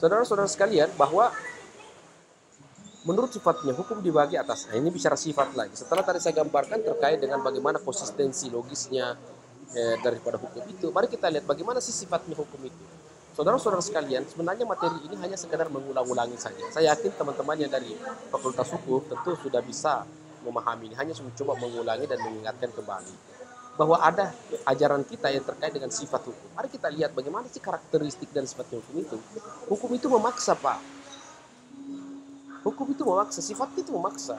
Saudara-saudara sekalian, bahwa menurut sifatnya hukum dibagi atas. Nah, ini bicara sifat lagi. Setelah tadi saya gambarkan terkait dengan bagaimana konsistensi logisnya daripada hukum itu, mari kita lihat bagaimana sih sifatnya hukum itu. Saudara-saudara sekalian, sebenarnya materi ini hanya sekedar mengulang-ulangi saja. Saya yakin teman-teman yang dari Fakultas Hukum tentu sudah bisa memahami ini, hanya mencoba mengulangi dan mengingatkan kembali bahwa ada ajaran kita yang terkait dengan sifat hukum. Mari kita lihat bagaimana sih karakteristik dan sifat hukum itu. Hukum itu memaksa, Pak. Hukum itu memaksa, sifat itu memaksa.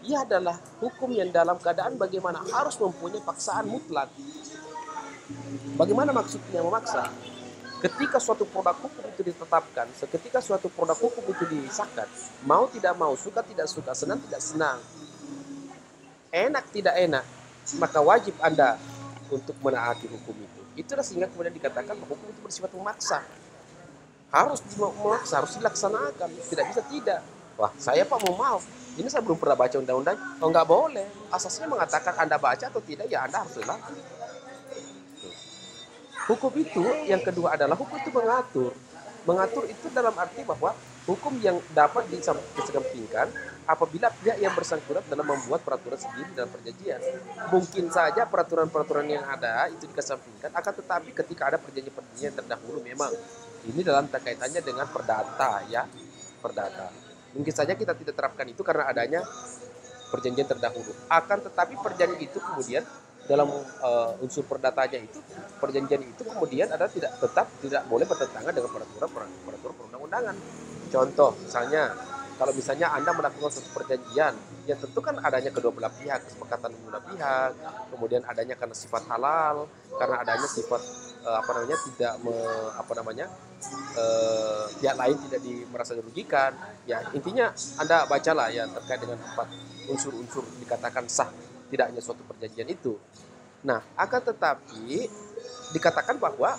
Ia adalah hukum yang dalam keadaan bagaimana harus mempunyai paksaan mutlak. Bagaimana maksudnya memaksa? Ketika suatu produk hukum itu ditetapkan, ketika suatu produk hukum itu disahkan, mau tidak mau, suka tidak suka, senang tidak senang, enak tidak enak, maka wajib Anda untuk menaati hukum itu. Itulah sehingga kemudian dikatakan bahwa hukum itu bersifat memaksa. Harus memaksa, harus dilaksanakan, tidak bisa tidak. Wah, saya Pak mau maaf, ini saya belum pernah baca undang-undang. Oh, nggak boleh. Asasnya mengatakan Anda baca atau tidak, ya Anda harus lakukan. Hukum itu yang kedua adalah hukum itu mengatur. Mengatur itu dalam arti bahwa hukum yang dapat dikesampingkan apabila pihak yang bersangkutan dalam membuat peraturan sendiri dalam perjanjian. Mungkin saja peraturan-peraturan yang ada itu dikesampingkan, akan tetapi ketika ada perjanjian-perjanjian terdahulu memang ini dalam kaitannya dengan perdata ya, perdata. Mungkin saja kita tidak terapkan itu karena adanya perjanjian terdahulu. Akan tetapi perjanjian itu kemudian dalam unsur perdatanya itu, perjanjian itu kemudian ada tetap tidak boleh bertentangan dengan peraturan perundang-undangan. Contoh misalnya, kalau misalnya Anda melakukan suatu perjanjian, yang tentu kan adanya kedua belah pihak, kesepakatan kedua belah pihak, kemudian adanya karena sifat halal, karena adanya sifat pihak lain tidak merasa dirugikan. Ya intinya Anda bacalah ya terkait dengan empat unsur-unsur dikatakan sah tidaknya suatu perjanjian itu. Nah, akan tetapi dikatakan bahwa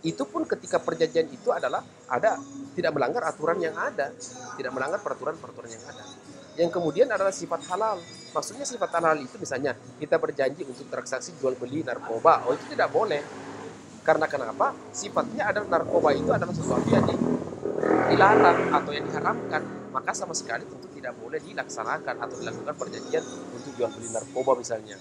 itu pun ketika perjanjian itu adalah ada tidak melanggar aturan yang ada, tidak melanggar peraturan-peraturan yang ada. Yang kemudian adalah sifat halal. Maksudnya sifat halal itu misalnya kita berjanji untuk transaksi jual beli narkoba, oh itu tidak boleh. Karena kenapa? Sifatnya adalah narkoba itu adalah sesuatu yang dilarang atau yang diharamkan, maka sama sekali tentu tidak boleh dilaksanakan atau dilakukan perjanjian untuk jual beli narkoba misalnya.